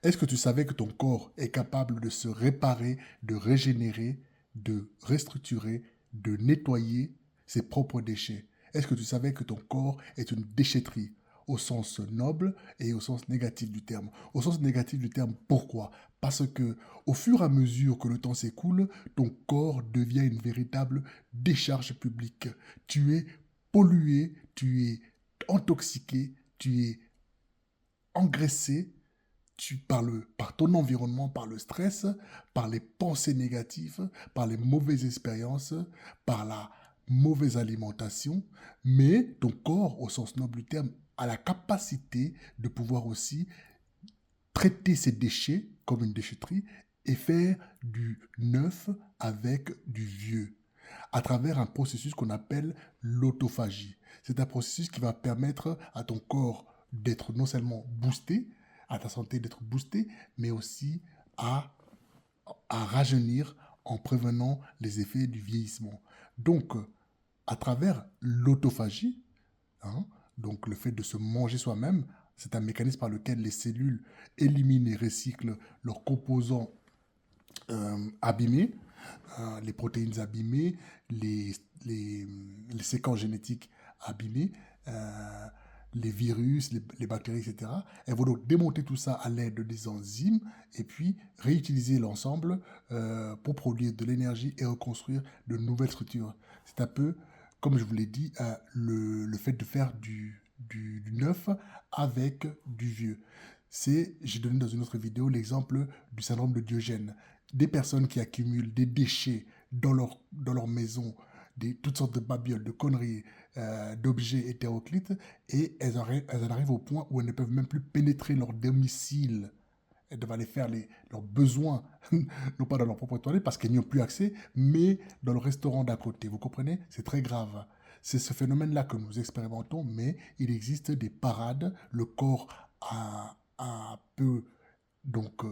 Est-ce que tu savais que ton corps est capable de se réparer, de régénérer, de restructurer, de nettoyer ses propres déchets? Est-ce que tu savais que ton corps est une déchetterie au sens noble et au sens négatif du terme? Au sens négatif du terme, pourquoi? Parce que au fur et à mesure que le temps s'écoule, ton corps devient une véritable décharge publique. Tu es pollué, tu es intoxiqué, tu es engraissé par ton environnement, par le stress, par les pensées négatives, par les mauvaises expériences, par la mauvaise alimentation, mais ton corps, au sens noble du terme, a la capacité de pouvoir aussi traiter ces déchets comme une déchetterie et faire du neuf avec du vieux à travers un processus qu'on appelle l'autophagie. C'est un processus qui va permettre à ton corps d'être non seulement boosté, à ta santé d'être boostée, mais aussi à, à rajeunir en prévenant les effets du vieillissement. Donc, à travers l'autophagie, hein, donc le fait de se manger soi-même, c'est un mécanisme par lequel les cellules éliminent et recyclent leurs composants abîmés, les protéines abîmées, les, les, les séquences génétiques abîmées, euh, les virus, les bactéries, etc. Elles vont donc démonter tout ça à l'aide des enzymes et puis réutiliser l'ensemble pour produire de l'énergie et reconstruire de nouvelles structures. C'est un peu, comme je vous l'ai dit, le fait de faire du neuf avec du vieux. J'ai donné dans une autre vidéo l'exemple du syndrome de Diogène. Des personnes qui accumulent des déchets dans leur maison, toutes sortes de babioles, de conneries, d'objets hétéroclites, et elles en arrivent au point où elles ne peuvent même plus pénétrer leur domicile. Elles doivent aller faire leurs besoins, non pas dans leur propre toilette parce qu'elles n'y ont plus accès, mais dans le restaurant d'à côté. Vous comprenez? C'est très grave. C'est ce phénomène-là que nous expérimentons, mais il existe des parades. Le corps peut donc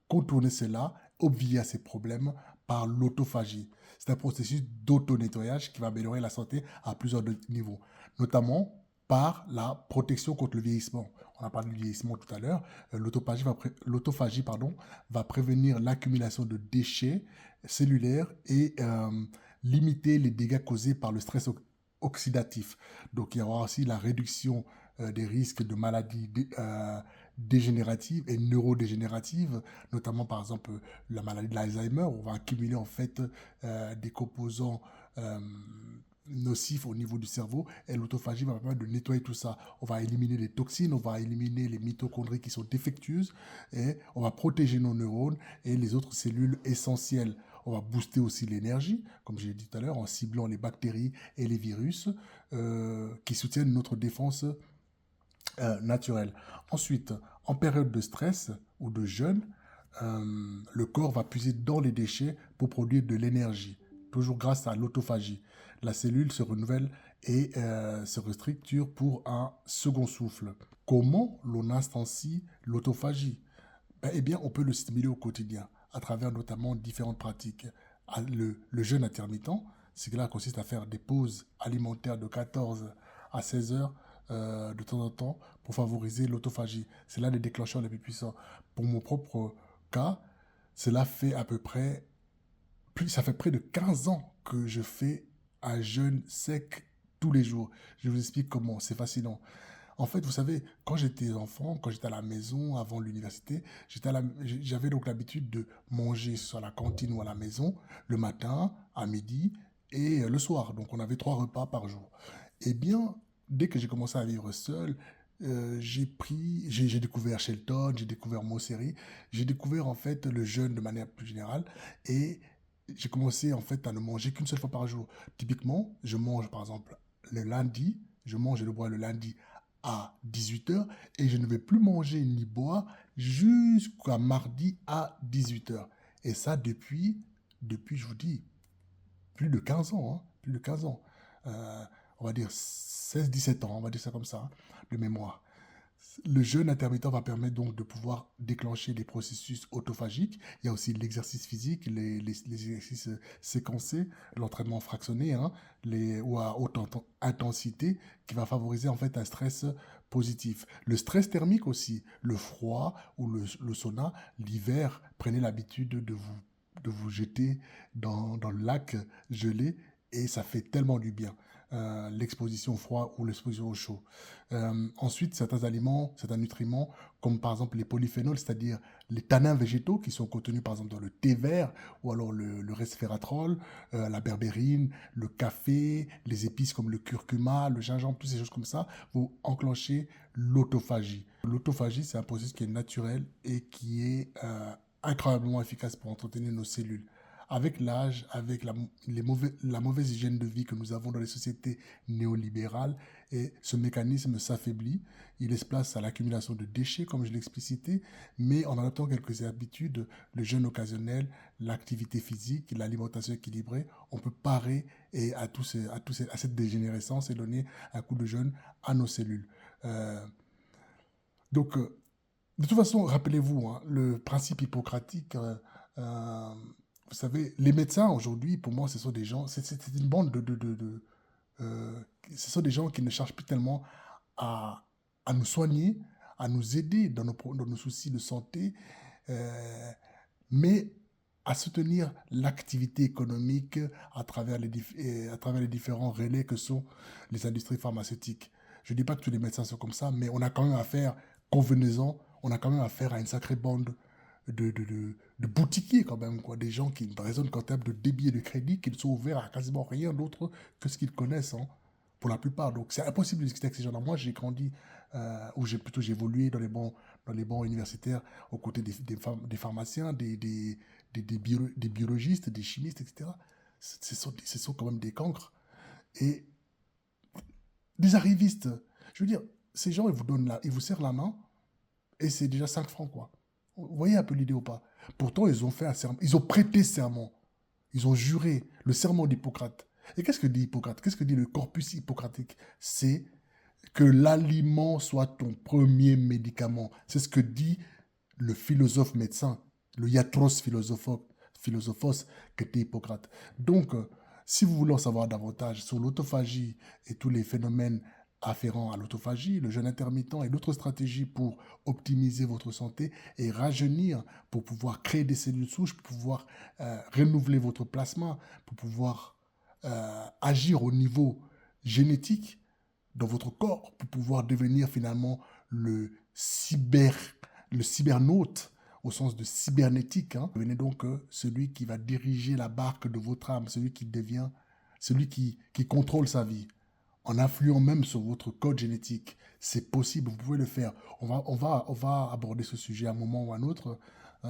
contourner cela, obvier à ces problèmes par l'autophagie. C'est un processus d'auto-nettoyage qui va améliorer la santé à plusieurs niveaux, notamment par la protection contre le vieillissement. On a parlé du vieillissement tout à l'heure. L'autophagie va prévenir l'accumulation de déchets cellulaires et limiter les dégâts causés par le stress oxydatif. Donc il y aura aussi la réduction des risques de maladies dégénératives et neurodégénératives, notamment par exemple la maladie de l'Alzheimer. On va accumuler en fait des composants nocifs au niveau du cerveau et l'autophagie va permettre de nettoyer tout ça. On va éliminer les toxines, on va éliminer les mitochondries qui sont défectueuses et on va protéger nos neurones et les autres cellules essentielles. On va booster aussi l'énergie, comme je l'ai dit tout à l'heure, en ciblant les bactéries et les virus qui soutiennent notre défense naturelle. Ensuite, en période de stress ou de jeûne, le corps va puiser dans les déchets pour produire de l'énergie, toujours grâce à l'autophagie. La cellule se renouvelle et se restructure pour un second souffle. Comment l'on instancie l'autophagie? Eh bien, on peut le stimuler au quotidien à travers notamment différentes pratiques. Le jeûne intermittent, c'est que là consiste à faire des pauses alimentaires de 14 à 16 heures de temps en temps pour favoriser l'autophagie. C'est l'un des déclencheurs les plus puissants. Pour mon propre cas, cela fait à peu près, ça fait près de 15 ans que je fais un jeûne sec tous les jours. Je vous explique comment, c'est fascinant. En fait, vous savez, quand j'étais enfant, quand j'étais à la maison, avant l'université, j'avais donc l'habitude de manger soit à la cantine ou à la maison, le matin, à midi et le soir. Donc, on avait 3 repas par jour. Eh bien, dès que j'ai commencé à vivre seul, j'ai découvert Shelton, j'ai découvert Mosseri, j'ai découvert en fait le jeûne de manière plus générale et j'ai commencé en fait à ne manger qu'une seule fois par jour. Typiquement, je mange par exemple le lundi, je mange et le bois le lundi à 18 heures et je ne vais plus manger ni boire jusqu'à mardi à 18 heures. Et ça depuis, je vous dis, plus de 15 ans, hein, plus de 15 ans. On va dire 16 17 ans, on va dire ça comme ça, hein, de mémoire. Le jeûne intermittent va permettre donc de pouvoir déclencher des processus autophagiques. Il y a aussi l'exercice physique, les exercices séquencés, l'entraînement fractionné, hein, ou à haute intensité, qui va favoriser en fait un stress positif. Le stress thermique aussi, le froid ou le sauna, l'hiver, prenez l'habitude de vous jeter dans le lac gelé et ça fait tellement du bien. L'exposition au froid ou l'exposition au chaud. Ensuite, certains aliments, certains nutriments, comme par exemple les polyphénols, c'est-à-dire les tanins végétaux qui sont contenus par exemple dans le thé vert ou alors le resveratrol, la berbérine, le café, les épices comme le curcuma, le gingembre, toutes ces choses comme ça, vont enclencher l'autophagie. L'autophagie, c'est un processus qui est naturel et qui est incroyablement efficace pour entretenir nos cellules. Avec l'âge, avec la mauvaise hygiène de vie que nous avons dans les sociétés néolibérales, et ce mécanisme s'affaiblit, il laisse place à l'accumulation de déchets, comme je l'ai explicité, mais en adoptant quelques habitudes, le jeûne occasionnel, l'activité physique, l'alimentation équilibrée, on peut parer à cette dégénérescence et donner un coup de jeûne à nos cellules. Euh, donc, de toute façon, rappelez-vous, hein, le principe hippocratique, euh, vous savez, les médecins aujourd'hui, pour moi, ce sont des gens, c'est une bande euh, ce sont des gens qui ne cherchent plus tellement à, à nous soigner, à nous aider dans nos soucis de santé, euh, mais à soutenir l'activité économique à travers les différents relais que sont les industries pharmaceutiques. Je ne dis pas que tous les médecins sont comme ça, mais on a quand même affaire, convenez-en, on a quand même affaire à une sacrée bande de boutiquiers quand même, quoi, des gens qui raisonnent qu'en termes de débit et de crédit, qui ne sont ouverts à quasiment rien d'autre que ce qu'ils connaissent, hein, pour la plupart. Donc c'est impossible de discuter avec ces gens-là. Moi, j'ai grandi, ou j'ai évolué dans les bancs universitaires aux côtés des pharmaciens, des biologistes, des chimistes, etc. Ce sont quand même des cancres. Et des arrivistes, je veux dire, ces gens, ils vous serrent la main, et c'est déjà 5 francs, quoi. Vous voyez un peu l'idée ou pas? Pourtant, ils ont fait un serment, ils ont prêté serment, ils ont juré le serment d'Hippocrate. Et qu'est-ce que dit Hippocrate? Qu'est-ce que dit le corpus hippocratique? C'est que l'aliment soit ton premier médicament. C'est ce que dit le philosophe médecin, le philosophos qu'était Hippocrate. Donc, si vous voulez en savoir davantage sur l'autophagie et tous les phénomènes afférents à l'autophagie, le jeûne intermittent et d'autres stratégies pour optimiser votre santé et rajeunir, pour pouvoir créer des cellules souches, pour pouvoir renouveler votre plasma, pour pouvoir agir au niveau génétique dans votre corps, pour pouvoir devenir finalement le cyber, le cybernaute au sens de cybernétique. Hein. Devenez donc celui qui va diriger la barque de votre âme, celui qui contrôle sa vie en influant même sur votre code génétique. C'est possible, vous pouvez le faire. On va aborder ce sujet à un moment ou à un autre,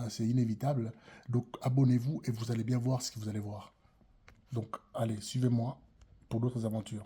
c'est inévitable. Donc abonnez-vous et vous allez bien voir ce que vous allez voir. Donc allez, suivez-moi pour d'autres aventures.